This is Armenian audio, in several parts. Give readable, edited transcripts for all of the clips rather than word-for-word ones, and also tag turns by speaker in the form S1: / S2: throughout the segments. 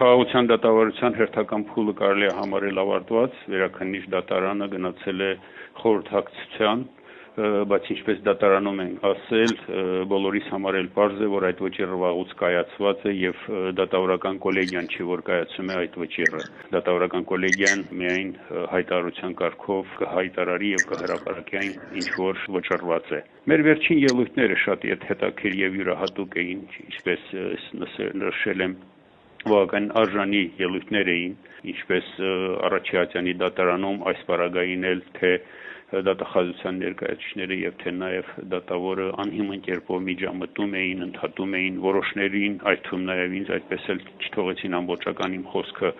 S1: Խաղաղության դատավարության հերթական փուլը կարելի է համարել ավարտված, վերաքննիչ դատարանը գնացել է խորհրդակցության, բայց ինչպես դատարանում են ասել, բոլորիս համար էլ պարզ է, որ այդ վճիռը վաղուց կայացված է եւ դատավորական կոլեգիան չի, որ կայացում է այդ վճիռը։ Դատավորական կոլեգիան միայն հայտարարության կարգով կհայտարարի եւ կհրապարակի այն, ինչ որ վճռված է։ Մեր վերջին ելույթները շատ հետաքրքիր եւ յուրահատուկ էին, ինչպես նշել եմ, բավական արժանի ելույթներ էին, ինչպես Առաջիատյանի դատարանում այս պարագային էլ թե դատախազության ներկայացուցիչները եւ թե նաեւ դատավորը անհիմն կերպով միջամտում էին, ընդհատում էին որոշներին, այդ թվում նաեւ ինձ այդպես էլ չթողեցին ամբողջական իմ խոսքը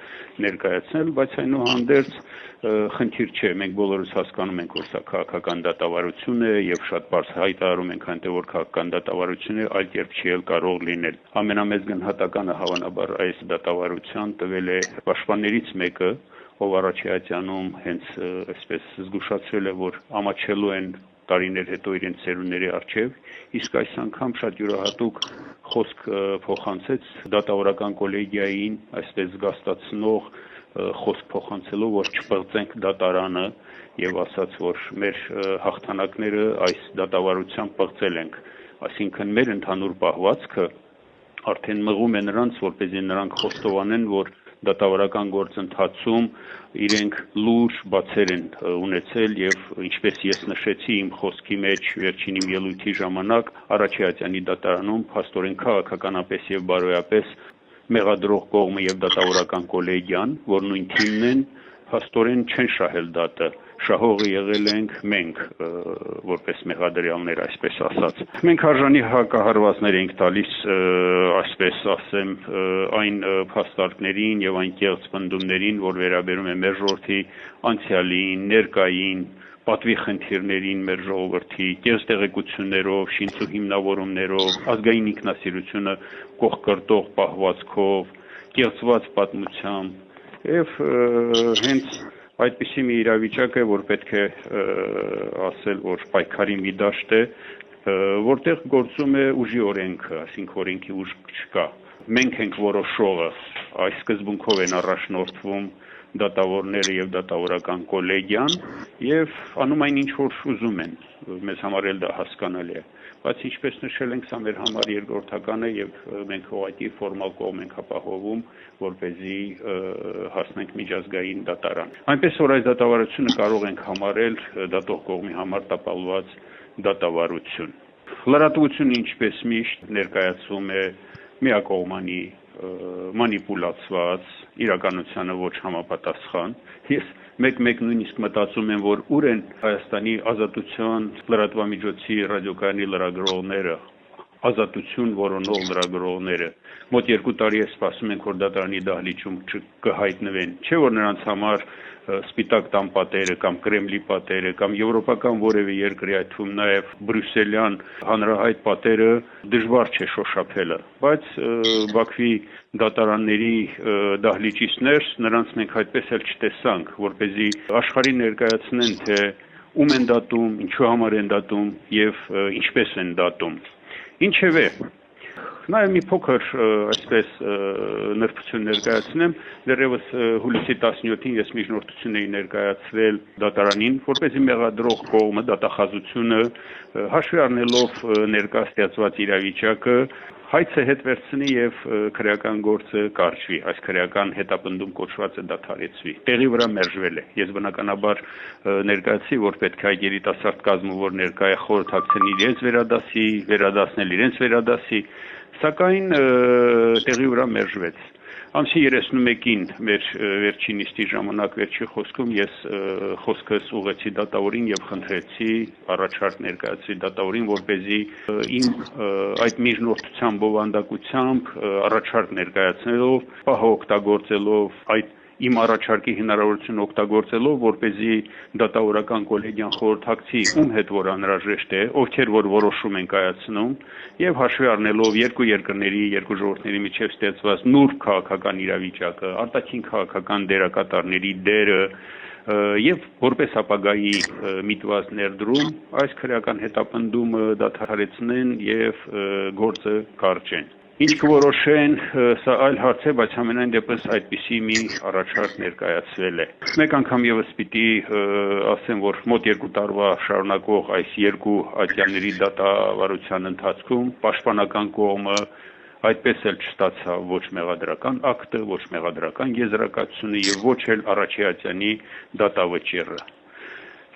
S1: ներկայացնել, բայց այնուհանդերձ խնդիր չէ, մենք բոլորս հասկանում ենք, որ սա քաղաքական դատավարություն է եւ շատ բարձ հայտարարում ենք այնտեղ, որ քաղաքական դատավարություն է, այլ կերպ չի էլ կարող լինել։ Ամենամեծ գնահատականը հավանաբար այս դատավարության տվել է պաշտպաններից մեկը, ով Առաջիատյանում հենց այսպես զգուշացրել է, որ ամաչելու են տարիներ հետո իրենց ծերունների առջև, իսկ այս անգամ շատ յուրահատուկ խոսք փոխանցեց դատավորական կոլեգիային, այսպես զգաստացնող խոսք փոխանցելով, որ չպղծենք դատարանը եւ ասաց, որ մեր հաղթանակները այս դատավարությամբ պղծել ենք, այսինքն մեր ընդհանուր պահվածքը արդեն մղում է նրանց, որպեսզի նրանք խոստովանեն, որ դատավարական գործընթացում իրենք լուրջ բացեր են ունեցել եւ ինչպես ես նշեցի իմ խոսքի մեջ վերջին իմ ելույթի ժամանակ Առաջիատյանի դատարանում փաստորեն քաղաքականապես եւ բարոյապես մեղադրող կողմը եւ դատավորական կոլեգիան, որ նույն թիմն են, փաստորեն չեն շահել դատը, շահողը եղել ենք մենք, որպես մեղադրյալներ, այսպես ասած։ Մենք արժանի հակահարվածներ ենք տալիս, այսպես ասեմ, այն փաստարկներին եւ այն կեղծ պնդումներին, որ վերաբերում է մեր ժողովրդի անցյալին, ներկային, պատվի խնդիրներին մեր ժողովրդի, կեղծ տեղեկություններով, շինծու հիմնավորումներով, ազգային ինքնասիրությունը կողքրտող պահվածքով, կեղծված պատմությամբ եւ հենց այդպիսի մի իրավիճակ է, որ պետք է ասել, որ պայքարի մի դաշտ է, որտեղ գործում է ուժի օրենքը, այսինքն օրենքի ուժ չկա։ Մենք ենք որոշողը, այս սկզբունքով են առաջնորդվում դատավորները եւ դատավորական կոլեգիան եւ անում այն ինչ որ ուզում են, մեզ համար էլ դա հասկանալի է, բայց ինչպես նշել ենք, սա մեր համար երկրորդական է եւ մենք ուղղակի ֆորմալ կողմ ենք ապահովում, որպեսզի հասնենք միջազգային դատարան։ Այնպես որ այս դատավարությունը կարող ենք համարել դատող կողմի համար տապալված դատավարություն։ Լրատվությունը ինչպես միշտ ներկայացվում է միակողմանի մանիպուլացված, իրականությանը ոչ համապատասխան։ Ես մեկ նույնիսկ մտածում եմ, որ ուր են Հայաստանի ազատության լրատվամիջոցի ռադիոկայանի լրագրողները, ազատություն որոնող լրագրողները։ Մոտ 2 տարի է սպասում ենք, որ դատարանի դահլիճում կհայտնվեն, չէ՞ որ նրանց համար սպիտակ տան պատերը կամ Կրեմլի պատերը կամ եվրոպական որևէ երկրի, այդ թվում նաև բրյուսելյան հանրահայտ պատերը դժվար չէ շոշափելը, բայց Բաքվի դատարանների դահլիճից ներս նրանց մենք այդպես էլ չտեսանք, որպեսզի աշխարհին ներկայացնեն, թե ում են դատում, ինչու համար են դատում եւ ինչպես են դատում։ Ինչևէ, Նաև մի փոքր այսպես նրբություն ներկայացնեմ, դեռևս հուլիսի 17-ին ես միջնորդություն էի ներկայացրել դատարանին, որպեսզի մեղադրող կողմը դատախազությունը հաշվի առնելով ներկայացված իրավիճակը հայցը հետ վերցնի եւ քրեական գործը կարճվի, այս քրեական հետապնդում կոչվածը դադարեցվի։ Տեղի վրա մերժվել է։ Ես բնականաբար ներկայացի, որ պետք է այդ երիտասարդ կազմը, որ ներկայ է խորհրդակցեն իրենց վերադասնել իրենց վերադասի, սակայն տեղի վրա մերժվեց։ Ամսի 31-ին մեր վերջին նիստի ժամանակ վերջի խոսքում ես խոսքս ուղղեցի դատավորին եւ խնդրեցի առաջարկ ներկայացրի դատավորին, որպեսզի իմ այդ միջնորդության բովանդակությամբ առաջարկ ներկայացնելով, պահը օգտագործելով այդ իմ առաջարկի հնարավորությունը օգտագործելով, որպեսզի դատավորական կոլեգիան խորհրդակցի ում հետ որ անհրաժեշտ է, ովքեր որ որոշում են կայացնում, եւ հաշվի առնելով երկու երկրների, երկու ժողովուրդների միջև ստեղծված նուրբ քաղաքական իրավիճակը, արտաքին քաղաքական դերակատարների դերը եւ որպես ապագայի միտված ներդրում այս քրեական հետապնդումը դադարեցնեն եւ գործը կարճեն։ Ինչ կորոշեն, սա այլ հարց է, բայց ամենայն դեպս այդպիսի մի առաջարկ ներկայացվել է։ Մեկ անգամ եւս պիտի ասեմ, որ մոտ 2 տարվա շարունակող այս երկու ատյանների դատավարության ընթացքում պաշտպանական կողմը այդպես էլ չստացավ ոչ մեղադրական ակտը, ոչ մեղադրական եզրակացությունը եւ ոչ էլ առաջի ատյանի դատավճիռը։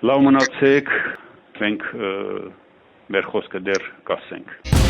S1: Լավ մնացեք, մենք մեր խոսքը դեռ կասենք։